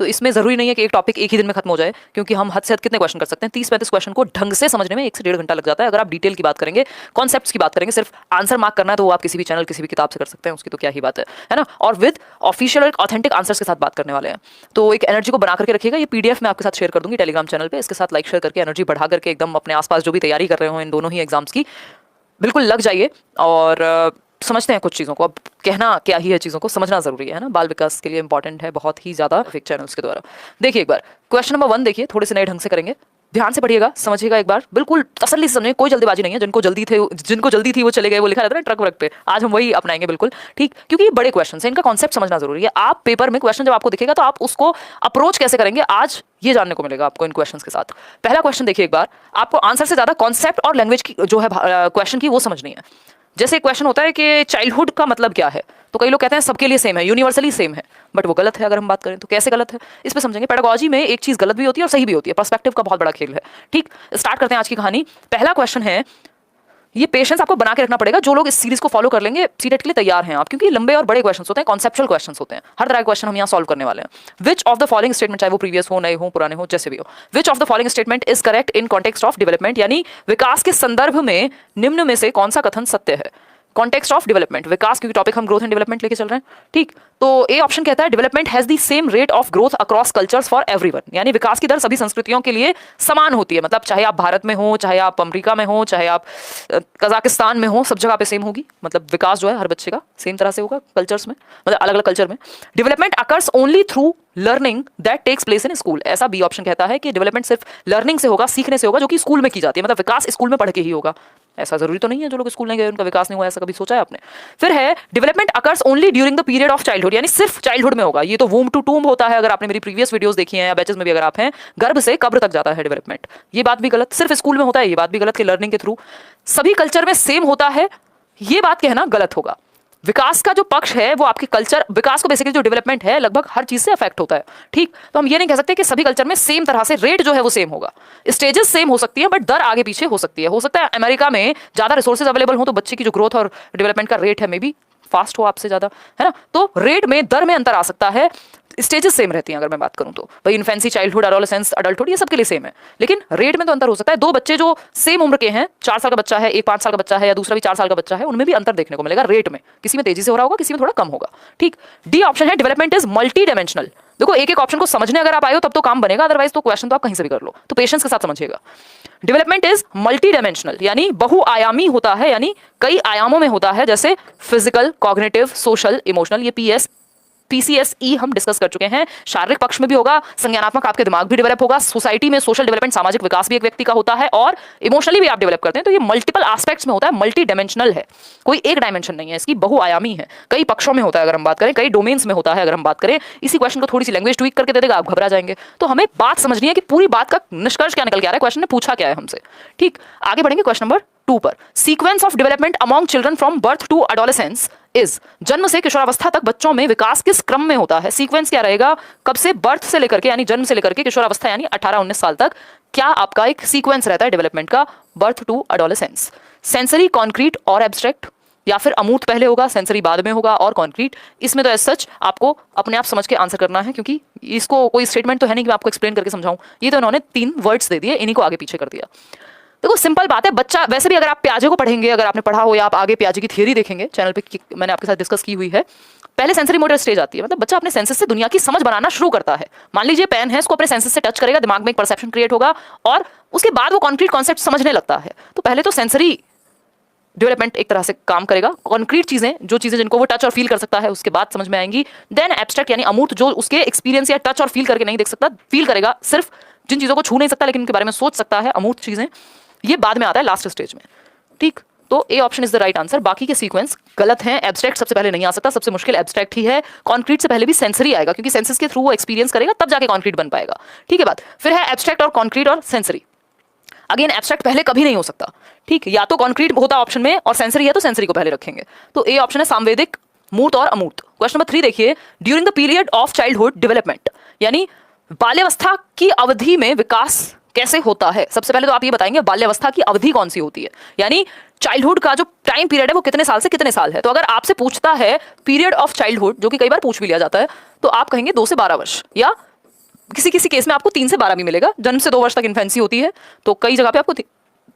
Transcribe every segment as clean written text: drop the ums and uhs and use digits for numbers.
तो इसमें जरूरी नहीं है कि एक टॉपिक एक ही दिन में खत्म हो जाए, क्योंकि हम हद से हद कितने क्वेश्चन कर सकते हैं, 30-35 क्वेश्चन को ढंग से समझने में 1 से 1.5 घंटा लग जाता है। अगर आप डिटेल की बात करेंगे, कॉन्सेप्ट्स की बात करेंगे, सिर्फ आंसर मार्क करना है तो वो आप किसी भी चैनल किसी भी किताब से कर सकते हैं, उसकी तो क्या ही बात है ना। और विद ऑफिशियल और ऑथेंटिक आंसर्स के साथ बात करने वाले हैं, तो एक एनर्जी को बना करके रखिएगा। ये पीडीएफ मैं आपके साथ शेयर कर दूंगी टेलीग्राम चैनल पे, इसके साथ लाइक शेयर करके एनर्जी बढ़ा करके एकदम अपने आसपास जो भी तैयारी कर रहे हो इन दोनों ही एग्जाम्स की, बिल्कुल लग जाइए और समझते हैं कुछ चीज़ों को। अब कहना क्या ही है, चीज़ों को समझना जरूरी है ना, बाल विकास के लिए इंपॉर्टेंट है बहुत ही ज़्यादा फेक चैनल्स के द्वारा। देखिए एक बार क्वेश्चन नंबर 1 देखिए, थोड़े से नए ढंग से करेंगे, ध्यान से पढ़िएगा, समझिएगा एक बार, बिल्कुल तसल्ली से समझिए, कोई जल्दीबाजी नहीं है। जिनको जल्दी थी वो चले गए, वो लिखा रहता है ट्रक वर्क पे, आज हम वही अपनाएंगे बिल्कुल, ठीक, क्योंकि ये बड़े क्वेश्चन है, इनका कॉन्सेप्ट समझना जरूरी है। आप पेपर में क्वेश्चन जब आपको दिखेगा तो आप उसको अप्रोच कैसे करेंगे, आज ये जानने को मिलेगा आपको इन क्वेश्चंस के साथ। पहला क्वेश्चन देखिए एक बार, आपको आंसर से ज्यादा कॉन्सेप्ट और लैंग्वेज की जो है क्वेश्चन की वो समझनी है। जैसे क्वेश्चन होता है कि चाइल्डहुड का मतलब क्या है, तो कई लोग कहते हैं सबके लिए सेम है, यूनिवर्सली सेम है, बट वो गलत है। अगर हम बात करें तो कैसे गलत है, इस पे समझेंगे। पेडागोजी में एक चीज गलत भी होती है और सही भी होती है, पर्सपेक्टिव का बहुत बड़ा खेल है, ठीक। स्टार्ट करते हैं आज की कहानी। पहला क्वेश्चन है, ये पेशेंस आपको बना के रखना पड़ेगा, जो लोग इस सीरीज को फॉलो कर लेंगे सीटेट के लिए तैयार हैं आप, क्योंकि लंबे और बड़े क्वेश्चंस होते हैं, कॉन्सेप्चुअल क्वेश्चंस होते हैं, हर तरह के क्वेश्चन हम यहाँ सॉल्व करने वाले हैं। Which of the following statement, चाहे वो प्रीवियस हो, नए हो, पुराने हो, जैसे भी हो, which of the following statement is correct in context of development, यानी विकास के संदर्भ में निम्न में से कौन सा कथन सत्य है। कॉन्टेक्स्ट ऑफ डेवलपमेंट, विकास, क्योंकि टॉपिक हम ग्रोथ एंड डेवलपमेंट लेके चल रहे हैं, ठीक। तो ए ऑप्शन कहता है development has the same rate of growth across cultures for everyone, यानी विकास की दर सभी संस्कृतियों के लिए समान होती है, मतलब चाहे आप भारत में हो, चाहे आप अमेरिका में हो, चाहे आप कजाकिस्तान में हो, सब जगह पे सेम होगी। मतलब विकास जो है हर बच्चे का सेम तरह से होगा कल्चर्स में, मतलब अलग अलग कल्चर में। Development occurs only through learning that takes place in school, ऐसा बी ऑप्शन कहता है कि डेवलपमेंट सिर्फ लर्निंग से होगा, सीखने से होगा, जो कि स्कूल में की जाती है, मतलब विकास स्कूल में पढ़ के ही होगा। ऐसा जरूरी तो नहीं है जो लोग स्कूल नहीं गए उनका विकास नहीं हुआ, ऐसा कभी सोचा है आपने। फिर है development occurs only during the period of childhood, यानी सिर्फ चाइल्डहुड में होगा। ये तो वूम टू टूम होता है, अगर आपने मेरी प्रीवियस वीडियोस देखी हैं या बैचेस में भी अगर आप हैं, गर्भ से कब्र तक जाता है डेवलपमेंट, ये बात भी गलत। सिर्फ स्कूल में होता है, ये बात भी गलत कि लर्निंग के थ्रू। सभी कल्चर में सेम होता है, ये बात कहना गलत होगा। विकास का जो पक्ष है वो आपके कल्चर, विकास को बेसिकली जो डेवलपमेंट है लगभग हर चीज से अफेक्ट होता है, ठीक। तो हम ये नहीं कह सकते कि सभी कल्चर में सेम तरह से रेट जो है वो सेम होगा, स्टेजेस सेम हो सकती है बट दर आगे पीछे हो सकती है। हो सकता है अमेरिका में ज्यादा रिसोर्सेज अवेलेबल हो तो बच्चे की जो ग्रोथ और डेवलपमेंट का रेट है मे बी फास्ट हो आपसे ज्यादा, है ना, तो रेट में दर में अंतर आ सकता है, स्टेजेस सेम रहती हैं। अगर मैं बात करूं तो भाई इन्फेंसी, चाइल्डहुड, एडोलेसेंस, अडल्टहुड, ये सबके लिए सेम है, लेकिन रेट में तो अंतर हो सकता है। दो बच्चे जो सेम उम्र के हैं, 4 साल का बच्चा है, एक 5 साल का बच्चा है, या दूसरा भी 4 साल का बच्चा है, उनमें भी अंतर देखने को मिलेगा रेट में, किसी में तेजी से हो रहा होगा, किसी में थोड़ा कम होगा, ठीक। डी ऑप्शन है डेवलपमेंट इज मल्टी डायमेंशनल। देखो एक एक ऑप्शन को समझने अगर आप आए हो तब तो काम बनेगा, अदरवाइज तो क्वेश्चन तो आप कहीं से भी कर लो, तो पेशेंस के साथ समझिएगा। डेवलपमेंट इज मल्टी डायमेंशनल, यानी बहुआयामी होता है, यानी कई आयामों में होता है, जैसे फिजिकल, कॉग्निटिव, सोशल, इमोशनल। ये पीसीएसई हम डिस्कस कर चुके हैं। शारीरिक पक्ष में भी होगा, संज्ञानात्मक आपके दिमाग भी डेवलप होगा, सोसाइटी में सोशल डेवलपमेंट, सामाजिक विकास भी एक व्यक्ति का होता है, और इमोशनली भी आप डेवलप करते हैं। तो ये मल्टीपल एस्पेक्ट्स में होता है, मल्टी डायमेंशनल है, कोई एक डायमेंशन नहीं है इसकी, बहुआयामी है, कई पक्षों में होता है अगर हम बात करें, कई डोमेन्स में होता है अगर हम बात करें। इसी क्वेश्चन को थोड़ी सी लैंग्वेज ट्वीक करके दे देगा, आप घबरा जाएंगे। तो हमें बात समझनी है कि पूरी बात का निष्कर्ष क्या निकल के आ रहा है, क्वेश्चन ने पूछा क्या है हमसे, ठीक। आगे बढ़ेंगे क्वेश्चन नंबर 2 पर। Sequence of development among children from birth to adolescence is, जन्म से किशोरावस्था तक बच्चों में विकास किस क्रम में होता है। सीक्वेंस क्या रहेगा, कब से, बर्थ से लेकर के, यानी जन्म से लेकर के किशोरावस्था यानी 18-19 साल तक, क्या आपका एक सीक्वेंस रहता है डेवलपमेंट का, birth to adolescence. Sensory, concrete और एब्स्ट्रैक्ट, या फिर अमूर्त पहले होगा, सेंसरी बाद में होगा, और कॉन्क्रीट। इसमें तो एज सच आपको अपने आप समझ के आंसर करना है, क्योंकि इसको कोई स्टेटमेंट तो है नहीं कि मैं आपको एक्सप्लेन करके समझाऊं, ये तो इन्होंने 3 वर्ड्स दे दिए, इन्हीं को आगे पीछे कर दिया। देखो सिंपल बात है, बच्चा वैसे भी अगर आप प्याजे को पढ़ेंगे, अगर आपने पढ़ा हो या आप आगे प्याजे की थियरी देखेंगे चैनल पे, मैंने आपके साथ डिस्कस की हुई है, पहले सेंसरी मोटर स्टेज आती है, मतलब बच्चा अपने सेंसेस से दुनिया की समझ बनाना शुरू करता है। मान लीजिए पेन है, इसको अपने सेंसेस से टच करेगा, दिमाग में एक परसेप्शन क्रिएट होगा, और उसके बाद वो कॉन्क्रीट कॉन्सेप्ट समझने लगता है। तो पहले तो सेंसरी डेवलपमेंट एक तरह से काम करेगा, कॉन्क्रीट चीजें, जो चीजें जिनको वो टच और फील कर सकता है, उसके बाद समझ में आएंगी। देन एब्स्ट्रैक्ट यानी अमूर्त, जो उसके एक्सपीरियंस या टच और फील करके नहीं देख सकता, फील करेगा, सिर्फ जिन चीजों को छू नहीं सकता लेकिन उनके बारे में सोच सकता है, अमूर्त चीजें, ये बाद में आता है लास्ट स्टेज में, ठीक। तो A option is the right answer. बाकी के सीक्वेंस गलत हैं। एब्स्ट्रैक्ट सबसे पहले नहीं आ सकता, सबसे मुश्किल एब्स्ट्रैक्ट ही है। कॉन्क्रीट से पहले भी सेंसरी आएगा, क्योंकि सेंसेस के थ्रू वो एक्सपीरियंस करेगा तब जाके कॉन्क्रीट बन पाएगा, ठीक है बात। फिर है एब्स्ट्रैक्ट और कॉन्क्रीट और सेंसरी। अगेन एब्स्ट्रैक्ट पहले कभी नहीं हो सकता, ठीक, या तो कॉन्क्रीट होता ऑप्शन में, और सेंसरी है तो सेंसरी को पहले रखेंगे। तो ए ऑप्शन है सांवेदिक, मूर्त और अमूर्त। क्वेश्चन नंबर 3 देखिए, during the period of childhood development, यानी बाल्यावस्था की अवधि में विकास कैसे होता है। सबसे पहले तो आप ये बताएंगे बाल्यावस्था की अवधि कौन सी होती है, यानी चाइल्डहुड का जो टाइम पीरियड है वो कितने साल से कितने साल है। तो अगर आपसे पूछता है पीरियड ऑफ चाइल्डहुड, जो कि कई बार पूछ भी लिया जाता है, तो आप कहेंगे 2 से 12 वर्ष, या किसी किसी केस में आपको 3 से 12 भी मिलेगा। जन्म से 2 वर्ष तक इन्फेंसी होती है तो कई जगह पे आपको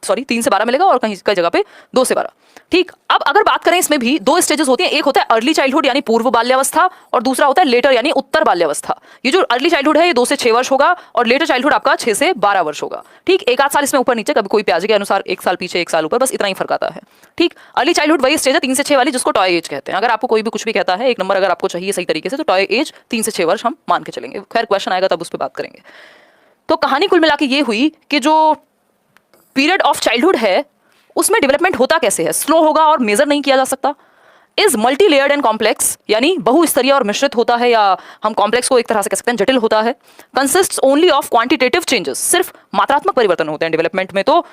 3 से 12 मिलेगा और कहीं कई जगह पे 2 से 12। ठीक, अब अगर बात करें इसमें भी 2 स्टेजेस होती हैं, एक होता है अर्ली चाइल्डहुड यानी पूर्व बाल्यावस्था और दूसरा होता है लेटर यानी उत्तर बाल्यावस्था। ये जो अर्ली चाइल्डहुड है ये 2 से 6 वर्ष होगा और लेटर चाइल्डहुड आपका 6 से 12 वर्ष होगा। ठीक, एक आध साल इसमें ऊपर नीचे, कभी कोई प्याजे के अनुसार 1 साल पीछे 1 साल ऊपर, बस इतना ही फर्क आता है। ठीक, अर्ली चाइल्डहुड वही स्टेज है 3 से 6 वाली जिसको टॉय एज कहते हैं। अगर आपको कोई भी कुछ भी कहता है 1 नंबर अगर आपको चाहिए सही तरीके से तो टॉय एज 3 से 6 वर्ष हम मान के चलेंगे। खैर क्वेश्चन आएगा तब उस पर बात करेंगे। तो कहानी कुल मिला के ये हुई कि जो पीरियड ऑफ चाइल्डहुड है उसमें डेवलपमेंट होता कैसे है, स्लो होगा और मेजर नहीं किया जा सकता। Is multi layered and complex यानी बहुस्तरीय और मिश्रित होता है, या हम कॉम्प्लेक्स को एक तरह से कह सकते हैं जटिल होता है। Consists only of quantitative changes, सिर्फ मात्रात्मक परिवर्तन होते हैं डेवलपमेंट में, तो